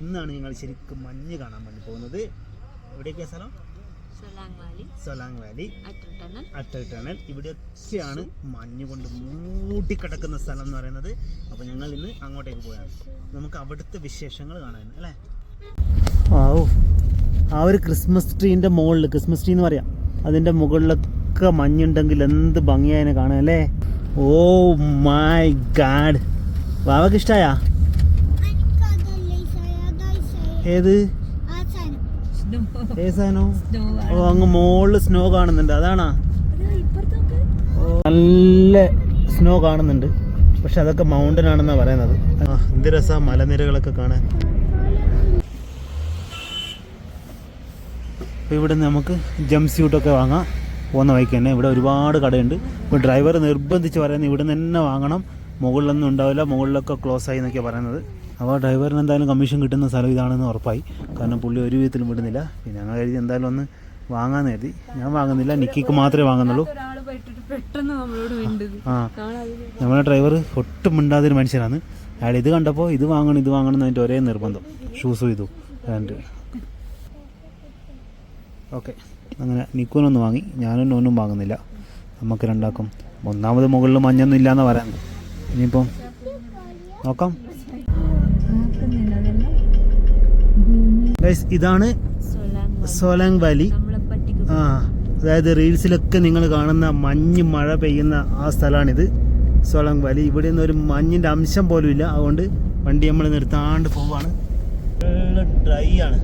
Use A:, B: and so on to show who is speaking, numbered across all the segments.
A: ഇന്നാണ് ഞങ്ങൾ ശരിക്കും മഞ്ഞ് കാണാൻ വേണ്ടി പോകുന്നത്. എവിടെയൊക്കെയാ സ്ഥലം? Solang valley, Atal tunnel. ഇവിടെയൊക്കെയാണ് മഞ്ഞ് കൊണ്ട് മൂടിക്കിടക്കുന്ന സ്ഥലം എന്ന് പറയുന്നത്. അപ്പോൾ ഞങ്ങൾ ഇന്ന് അങ്ങോട്ടേക്ക് പോയാണ്. നമുക്ക് അവിടുത്തെ വിശേഷങ്ങൾ കാണാൻ അല്ലേ. ആ ഒരു ക്രിസ്മസ് ട്രീൻ്റെ മുകളിൽ, ക്രിസ്മസ് ട്രീ എന്ന് പറയാം, അതിൻ്റെ മുകളിലൊക്കെ മഞ്ഞുണ്ടെങ്കിൽ എന്ത് ഭംഗിയായതിനെ കാണാൻ അല്ലേ. ഓ മൈ ഗാഡ്, ബാബക്ക് ഇഷ്ടായ? ഏത് സാധനം? ഓ അങ്ങ് മുകളിൽ സ്നോ കാണുന്നുണ്ട്, അതാണോ? ഓ നല്ല സ്നോ കാണുന്നുണ്ട്, പക്ഷെ അതൊക്കെ മൗണ്ടൻ ആണെന്നാണ് പറയുന്നത്. എന്ത് രസാ മലനിരകളൊക്കെ കാണാൻ. അപ്പോൾ ഇവിടെ നമുക്ക് ജംപ് സ്യൂട്ടൊക്കെ വാങ്ങാം പോകുന്ന വഴിക്ക് തന്നെ. ഇവിടെ ഒരുപാട് കടയുണ്ട്. ഇപ്പോൾ ഡ്രൈവർ നിർബന്ധിച്ച് പറയുന്നത് ഇവിടെ നിന്ന് തന്നെ വാങ്ങണം, മുകളിലൊന്നും ഉണ്ടാവില്ല, മുകളിലൊക്കെ ക്ലോസ് ആയി എന്നൊക്കെയാണ് പറയുന്നത്. അപ്പോൾ ഡ്രൈവറിന് എന്തായാലും കമ്മീഷൻ കിട്ടുന്ന സ്ഥലം ഇതാണെന്ന് ഉറപ്പായി. കാരണം പുള്ളി ഒരു വിധത്തിലും വിടുന്നില്ല. പിന്നെ ഞങ്ങൾ കരുതി എന്തായാലും ഒന്ന് വാങ്ങാൻ കരുതി. ഞാൻ വാങ്ങുന്നില്ല, നിക്കിക്ക് മാത്രമേ വാങ്ങുന്നുള്ളൂ. നമ്മളെ ഡ്രൈവർ ഒട്ടും മിണ്ടാതൊരു മനുഷ്യനാണ്. അയാൾ ഇത് കണ്ടപ്പോൾ ഇത് വാങ്ങണം എന്ന് അതിൻ്റെ ഒരേ നിർബന്ധം, ഷൂസും ഇതും രണ്ട്. ഓക്കെ, അങ്ങനെ നിക്കുനൊന്ന് വാങ്ങി, ഞാനൊന്നും ഒന്നും വാങ്ങുന്നില്ല. നമുക്ക് രണ്ടാക്കും. ഒന്നാമത് മുകളിൽ മഞ്ഞൊന്നും ഇല്ലയെന്ന് പറയാൻ. ഇനിയിപ്പം നോക്കാം. ഇതാണ് സോലാങ് വാലി. അതായത് റീൽസിലൊക്കെ നിങ്ങൾ കാണുന്ന മഞ്ഞ് മഴ പെയ്യുന്ന ആ സ്ഥലമാണിത്, സോലാങ് വാലി. ഇവിടെ നിന്ന് ഒരു മഞ്ഞിൻ്റെ അംശം പോലും ഇല്ല. അതുകൊണ്ട് വണ്ടി നമ്മൾ നിർത്താണ്ട് പോവാണ്. ഡ്രൈ ആണ്.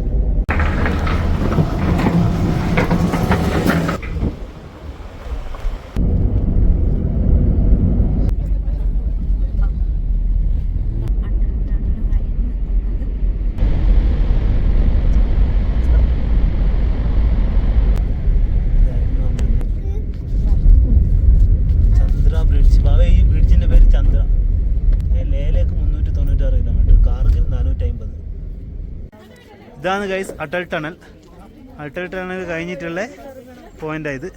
A: ഇതാണ് guys Atal tunnel. Atal tunnel കഴിഞ്ഞിട്ടുള്ള പോയിൻ്റാണ് ഇത്.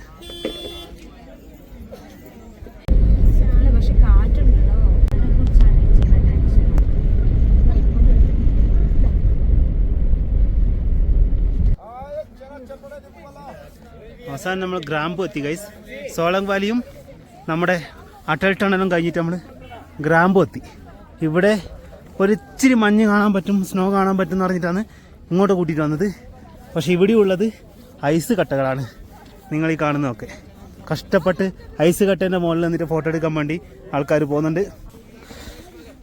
A: അവസാനം നമ്മൾ ഗ്രാമ്പു എത്തി ഗൈസ്. സോളങ് വാലിയും നമ്മുടെ അട്ടൽ ടണലും കഴിഞ്ഞിട്ട് നമ്മൾ ഗ്രാമ്പു എത്തി. ഇവിടെ ഒരിച്ചിരി മഞ്ഞ് കാണാൻ പറ്റും, സ്നോ കാണാൻ പറ്റും എന്ന് പറഞ്ഞിട്ടാണ് ഇങ്ങോട്ട് കൂട്ടിയിട്ട് വന്നത്. പക്ഷേ ഇവിടെ ഉള്ളത് ഐസ് കട്ടകളാണ്, നിങ്ങൾ ഈ കാണുന്നതൊക്കെ. കഷ്ടപ്പെട്ട് ഐസ് കട്ടേൻ്റെ മുകളിൽ നിന്നിട്ട് ഫോട്ടോ എടുക്കാൻ വേണ്ടി ആൾക്കാർ പോകുന്നുണ്ട്.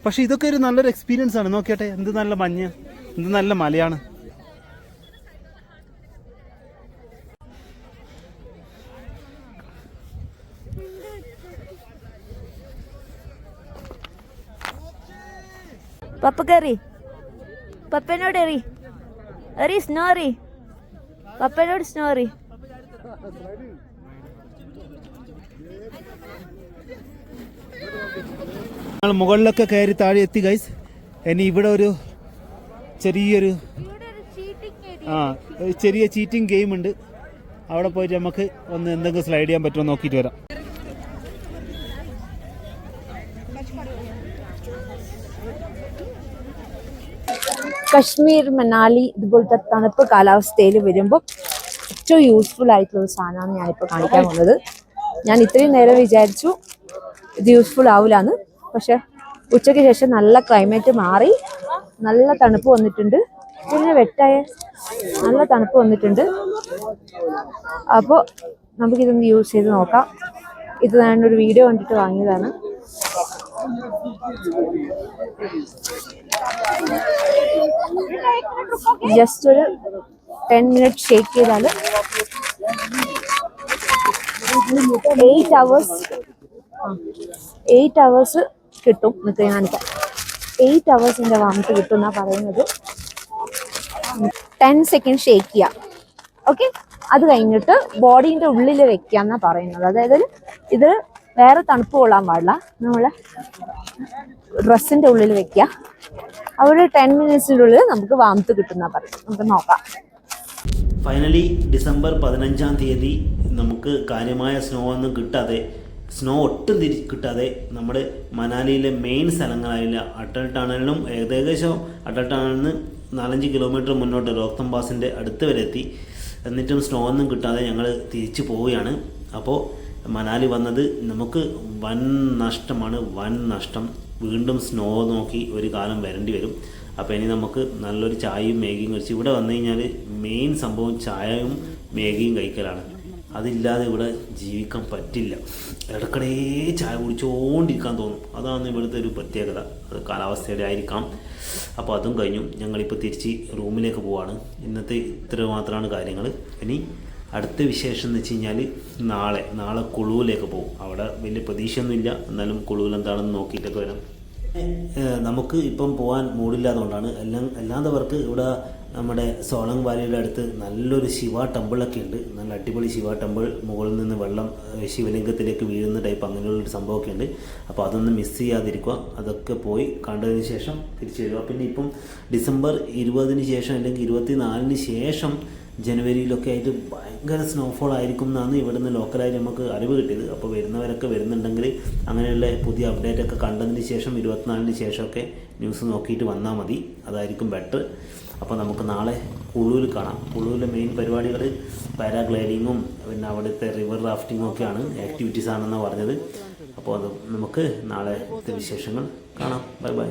A: പക്ഷേ ഇതൊക്കെ ഒരു നല്ലൊരു എക്സ്പീരിയൻസ് ആണ്. നോക്കിയാട്ടെ, എന്ത് നല്ല മഞ്ഞ്, എന്ത് നല്ല മലയാണ്.
B: പപ്പ കറി, പപ്പനോട് എറി എറി, സ്നോറി, പപ്പനോട് സ്നോറി.
A: ഞങ്ങൾ മുകളിലൊക്കെ കയറി താഴെ എത്തി ഗൈസ്. ഇനി ഇവിടെ ഒരു ചെറിയൊരു ചെറിയ ചീറ്റിംഗ് ഗെയിം ഉണ്ട്. അവിടെ പോയിട്ട് നമുക്ക് ഒന്ന് എന്തെങ്കിലും സ്ലൈഡ് ചെയ്യാൻ പറ്റുമോ നോക്കിയിട്ട് വരാം.
B: കശ്മീർ, മനാലി ഇതുപോലത്തെ തണുപ്പ് കാലാവസ്ഥയിൽ വരുമ്പോൾ ഏറ്റവും യൂസ്ഫുൾ ആയിട്ടുള്ള ഒരു സാധനമാണ് ഞാനിപ്പോൾ കാണിക്കാൻ പോകുന്നത്. ഞാൻ ഇത്രയും നേരം വിചാരിച്ചു ഇത് യൂസ്ഫുൾ ആവില്ലാന്ന്. പക്ഷെ ഉച്ചയ്ക്ക് ശേഷം നല്ല ക്ലൈമറ്റ് മാറി, നല്ല തണുപ്പ് വന്നിട്ടുണ്ട്. പിന്നെ വെട്ടായ നല്ല തണുപ്പ് വന്നിട്ടുണ്ട്. അപ്പോൾ നമുക്കിതൊന്ന് യൂസ് ചെയ്ത് നോക്കാം. ഇത് ഞാനൊരു വീഡിയോ കണ്ടിട്ട് വാങ്ങിയതാണ്. ജസ്റ്റ് ഒരു 10 മിനിറ്റ് ഷേക്ക് ചെയ്താൽ 8 hours കിട്ടും. എന്നൊക്കെ കാണിക്കാം. 8 hours വാമിട്ട് കിട്ടും എന്നാണ് പറയുന്നത്. 10 seconds ഷേക്ക് ചെയ്യാം. ഓക്കെ, അത് കഴിഞ്ഞിട്ട് ബോഡീൻ്റെ ഉള്ളിൽ വെക്കുക എന്നാണ് പറയുന്നത്. അതായത് ഇത് വേറെ തണുപ്പ് കൊള്ളാൻ പാടില്ല, നമ്മളെ ഡ്രസ്സിൻ്റെ ഉള്ളിൽ വെക്കുക. അവിടെ 10 minutesനുള്ളിൽ നമുക്ക് വാമത്ത് കിട്ടുന്ന പറയും. നമുക്ക് നോക്കാം.
A: ഫൈനലി ഡിസംബർ 15-ാം തീയതി നമുക്ക് കാര്യമായ സ്നോ ഒന്നും കിട്ടാതെ സ്നോ ഒട്ടും കിട്ടാതെ നമ്മുടെ മനാലിയിലെ മെയിൻ സ്ഥലങ്ങളായുള്ള അട്ടൽ ടണലിനും ഏകദേശം അട്ടൽ ടണലിൽ നിന്ന് 4-5 കിലോമീറ്റർ മുന്നോട്ട് രോഹ്തം പാസിൻ്റെ അടുത്ത് വരെ എത്തി. എന്നിട്ടും സ്നോ ഒന്നും കിട്ടാതെ ഞങ്ങൾ തിരിച്ചു പോവുകയാണ്. അപ്പോൾ മനാലി വന്നത് നമുക്ക് വൻ നഷ്ടമാണ്, വൻ നഷ്ടം. വീണ്ടും സ്നോ നോക്കി ഒരു കാലം വരേണ്ടി വരും. അപ്പോൾ ഇനി നമുക്ക് നല്ലൊരു ചായയും മേഗിയും കഴിച്ച് ഇവിടെ വന്നു കഴിഞ്ഞാൽ മെയിൻ സംഭവം ചായയും മേഗിയും കഴിക്കലാണ്. അതില്ലാതെ ഇവിടെ ജീവിക്കാൻ പറ്റില്ല. ഇടയ്ക്കിടെ ചായ കുടിച്ചുകൊണ്ടിരിക്കാൻ തോന്നും. അതാണ് ഇവിടുത്തെ ഒരു പ്രത്യേകത. അത് കാലാവസ്ഥയുടെ ആയിരിക്കാം. അപ്പോൾ അതും കഴിഞ്ഞു. ഞങ്ങളിപ്പോൾ തിരിച്ച് റൂമിലേക്ക് പോവാണ്. ഇന്നത്തെ ഇത്ര മാത്രമാണ് കാര്യങ്ങൾ. ഇനി അടുത്ത വിശേഷം എന്ന് വെച്ച് കഴിഞ്ഞാൽ നാളെ കുളുവിലേക്ക് പോകും. അവിടെ വലിയ പ്രതീക്ഷയൊന്നുമില്ല, എന്നാലും കുളുവിൽ എന്താണെന്ന് നോക്കിയിട്ടൊക്കെ വരാം. നമുക്ക് ഇപ്പം പോകാൻ മൂടില്ലാത്തതുകൊണ്ടാണ്. അല്ലാത്തവർക്ക് ഇവിടെ നമ്മുടെ സോളങ് വാലിയുടെ അടുത്ത് നല്ലൊരു ശിവ ടെമ്പിളൊക്കെ ഉണ്ട്. നല്ല അടിപൊളി ശിവ ടെമ്പിൾ, മുകളിൽ നിന്ന് വെള്ളം ശിവലിംഗത്തിലേക്ക് വീഴുന്ന ടൈപ്പ് അങ്ങനെയുള്ളൊരു സംഭവമൊക്കെ ഉണ്ട്. അപ്പോൾ അതൊന്നും മിസ് ചെയ്യാതിരിക്കുക. അതൊക്കെ പോയി കണ്ടതിന് ശേഷം തിരിച്ചു വരിക. പിന്നെ ഇപ്പം ഡിസംബർ 20 ശേഷം അല്ലെങ്കിൽ 24 ശേഷം ജനുവരിയിലൊക്കെ ആയിട്ട് ഭയങ്കര സ്നോഫോൾ ആയിരിക്കും എന്നാണ് ഇവിടുന്ന് ലോക്കലായിട്ട് നമുക്ക് അറിവ് കിട്ടിയത്. അപ്പോൾ വരുന്നവരൊക്കെ വരുന്നുണ്ടെങ്കിൽ അങ്ങനെയുള്ള പുതിയ അപ്ഡേറ്റൊക്കെ കണ്ടതിന് ശേഷം 24 ശേഷമൊക്കെ ന്യൂസ് നോക്കിയിട്ട് വന്നാൽ മതി. അതായിരിക്കും ബെറ്റർ. അപ്പോൾ നമുക്ക് നാളെ കുളുവിൽ കാണാം. കുളുവിലെ മെയിൻ പരിപാടികൾ പാരാഗ്ലൈഡിങ്ങും പിന്നെ അവിടുത്തെ റിവർ റാഫ്റ്റിങ്ങും ഒക്കെയാണ്, ആക്ടിവിറ്റീസ് ആണെന്നാണ് പറഞ്ഞത്. അപ്പോൾ അത് നമുക്ക് നാളത്തെ വിശേഷങ്ങൾ കാണാം. Bye bye.